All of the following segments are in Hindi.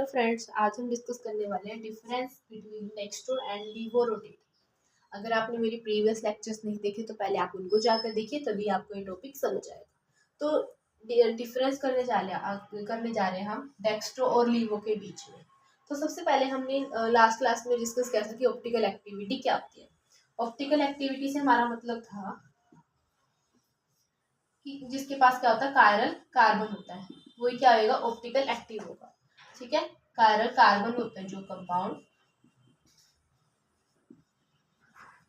हेलो फ्रेंड्स, आज हम डिस्कस करने वाले हैं difference between dextro and levo rotate. अगर आपने मेरी प्रीवियस लेक्चर्स नहीं देखे तो पहले आप उनको जाकर देखिए, तभी आपको ये टॉपिक समझ आएगा। तो डिफरेंस करने जा रहे हैं हम डेक्स्ट्रो और लीवो के बीच में। तो सबसे पहले हमने लास्ट क्लास में डिस्कस किया था कि ऑप्टिकल एक्टिविटी क्या होती है। ऑप्टिकल एक्टिविटी से हमारा मतलब था कि जिसके पास क्या होता है, कायरल कार्बन होता है, वही क्या होगा, ऑप्टिकल एक्टिव होगा। ठीक है, कायरल कार्बन होता है जो कंपाउंड,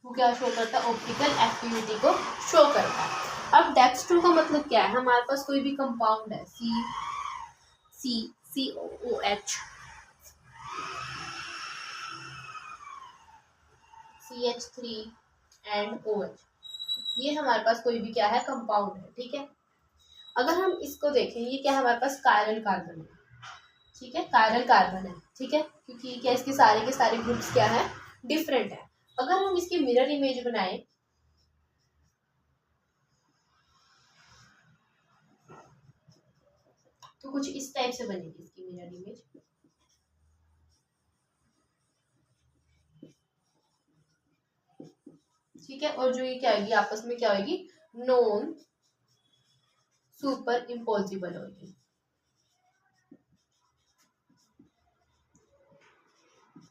वो क्या शो करता है, ऑप्टिकल एक्टिविटी को शो करता है। अब डेक्स्ट्रो का मतलब क्या है, हमारे पास कोई भी कंपाउंड है, COOH, CH3 एंड OH, ये हमारे पास कोई भी क्या है, कंपाउंड है। ठीक है, अगर हम इसको देखें, ये क्या है, हमारे पास कायरल कार्बन है। ठीक है, कायरल कार्बन है। ठीक है, क्योंकि क्या इसके सारे के सारे ग्रुप्स क्या है, डिफरेंट है। अगर हम इसकी मिरर इमेज बनाए तो कुछ इस टाइप से बनेगी इसकी मिरर इमेज। ठीक है, और जो ये क्या होगी, आपस में क्या होगी, नॉन सुपर इम्पॉसिबल होगी।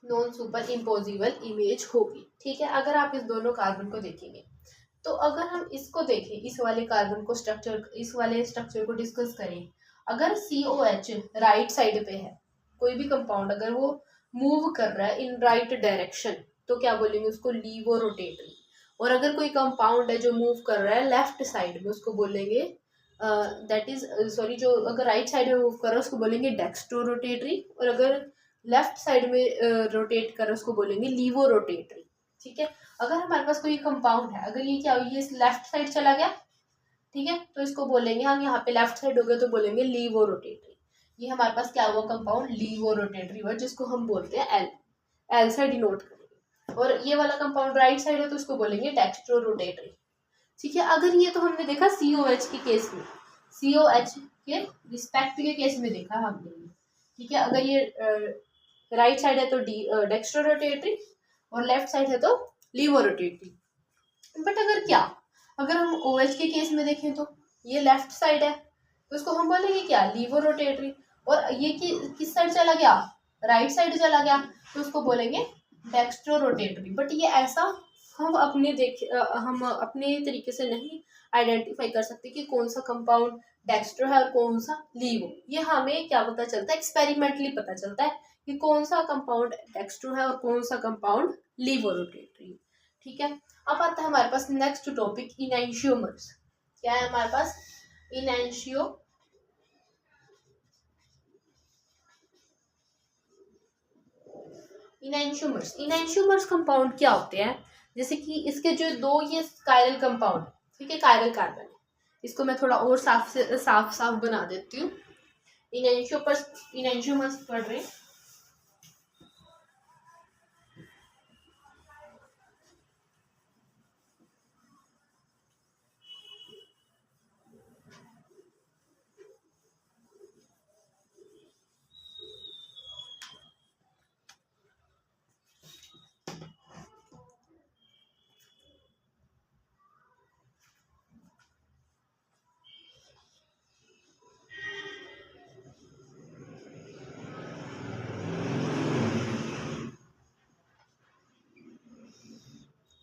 नॉन सुपर इम्पॉसिबल इमेज होगी। ठीक है, अगर आप इस दोनों कार्बन को देखेंगे तो अगर हम इसको देखें, इस वाले कार्बन को स्ट्रक्चर, इस वाले स्ट्रक्चर को डिस्कस करें, अगर COH राइट साइड पे है, कोई भी कंपाउंड अगर वो मूव कर रहा है इन राइट डायरेक्शन, तो क्या बोलेंगे उसको, लीवो रोटेटरी। और अगर कोई कंपाउंड है जो मूव कर रहा है लेफ्ट साइड में, उसको बोलेंगे दैट इज सॉरी, जो अगर राइट साइड में मूव कर रहा है उसको बोलेंगे डेक्स्ट्रो रोटेटरी, और अगर लेफ्ट साइड में रोटेट कर रहा है उसको बोलेंगे लीवो रोटेटरी। ठीक है, अगर हमारे पास कोई कंपाउंड है, अगर ये क्या, ये लेफ्ट साइड चला गया, ठीक है, तो इसको बोलेंगे हम, यहाँ पे लेफ्ट साइड हो गया तो बोलेंगे लीवो रोटेटरी। ये हमारे पास क्या हुआ, कंपाउंड लीवो रोटेटरी हुआ, जिसको हम बोलते हैं एल से डिनोट करेंगे। और ये वाला कंपाउंड राइट साइड है तो इसको बोलेंगे डेक्स्ट्रो रोटेटरी। ठीक है, अगर ये तो हमने देखा COH के केस में, COH के रिस्पेक्ट के केस में देखा हमने। ठीक है, अगर ये राइट साइड है तो डेक्स्ट्रो रोटेटरी और लेफ्ट साइड है तो लीवो रोटेटरी। बट अगर हम OH के केस में देखें तो ये लेफ्ट साइड है तो इसको हम बोलेंगे क्या, लीवो रोटेटरी। और ये किस साइड चला गया, राइट साइड चला गया, तो उसको बोलेंगे डेक्स्ट्रो रोटेटरी। बट ये ऐसा हम अपने तरीके से नहीं आइडेंटिफाई कर सकते कि कौन सा कंपाउंड डेक्स्ट्रो है और कौन सा लीवो। ये हमें क्या पता चलता है, एक्सपेरिमेंटली पता चलता है कि कौन सा कंपाउंड डेक्स्ट्रो है और कौन सा कंपाउंड लीवो रोटेटरी। ठीक है, अब आता है हमारे पास नेक्स्ट टॉपिक, इनैंशियोमर्स। क्या है हमारे पास, इनैंशियोमर्स कंपाउंड क्या होते हैं, जैसे कि इसके जो दो ये कायरल कंपाउंड, ठीक है, कायरल कार्बन है, इसको मैं थोड़ा और साफ बना देती हूँ। इनैंशियोमर्स पढ़ रहे हैं,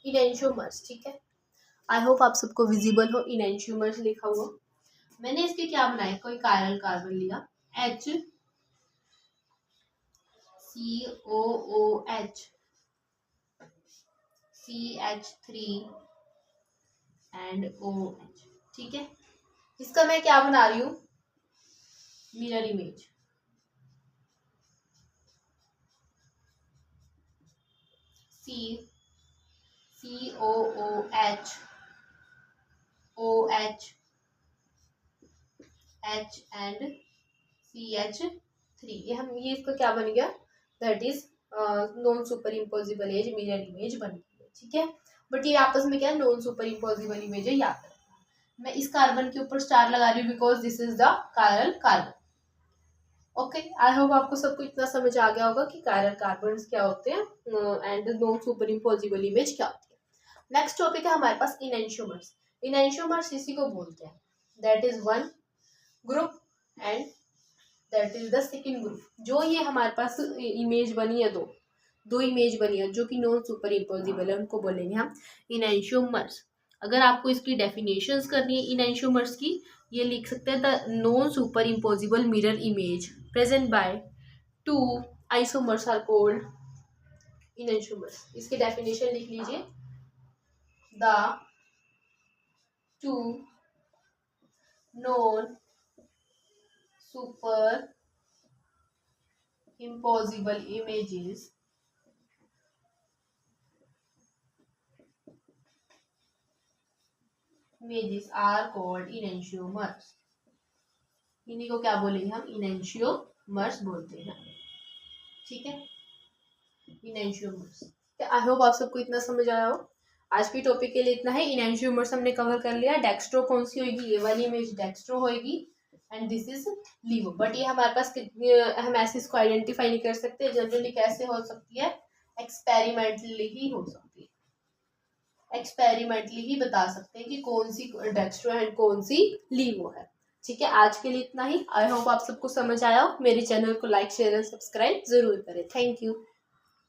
इनैंशियोमर्स। ठीक है, आई होप आप सबको विजिबल हो इनैंशियोमर्स लिखा हुआ। मैंने इसके क्या बनाया, कोई कायरल कार्बन लिया, COOH, CH3 एंड OH। ठीक है, इसका मैं क्या बना रही हूँ, mirror image. COOH, OH, H and CH3, ये इसका क्या बन गया, that is non super impossible as mirror image बन गई है। ठीक है, बट ये आपस में क्या है, नॉन सुपर इम्पोजिबल इमेज है, याद रखना। मैं इस कार्बन के ऊपर स्टार लगा रही हूँ because this is the chiral carbon. Okay, I hope आपको सबको इतना समझ आ गया होगा कि कायरल कार्बन्स क्या होते हैं and non super imposable image क्या होती है। नेक्स्ट टॉपिक है हमारे पास इनएंशियोमर्स। इनएंशियोमर्स इसी को बोलते हैं, that is one group and that is the second group. जो ये हमारे पास इमेज बनी है, दो इमेज बनी है जो कि नॉन सुपर इम्पोजिबल है, उनको बोलेंगे हम इनएंशियोमर्स। अगर आपको इसकी डेफिनेशंस करनी है इनएंशियोमर्स की, ये लिख सकते हैं the non super impossible mirror image present by two isomers are called enantiomers. इसकी डेफिनेशन लिख लीजिए, the two non super impossible images are called enantiomers। इन्हीं को क्या बोलेंगे हम, इनएंशियोमर्स बोलते हैं। ठीक है, इनएंशियोमर्स। आई होप आप सबको इतना समझ आया हो। आज की टॉपिक के लिए इतना है। इनएंशियोमर्स हमने कवर कर लिया। डेक्स्ट्रो कौन सी होगी, ये वाली इमेज डेक्स्ट्रो होगी एंड दिस इज लीवो। बट ये हमारे पास हम ऐसे इसको आइडेंटिफाई नहीं कर सकते। जनरली कैसे हो सकती है, एक्सपेरिमेंटली ही हो सकती है। एक्सपेरिमेंटली ही बता सकते हैं कि कौन सी डेक्स्ट्रो है कौन सी लीवो है। ठीक है, आज के लिए इतना ही। आई होप आप सबको समझ आया हो। मेरे चैनल को लाइक शेयर एंड सब्सक्राइब जरूर करें। Thank you.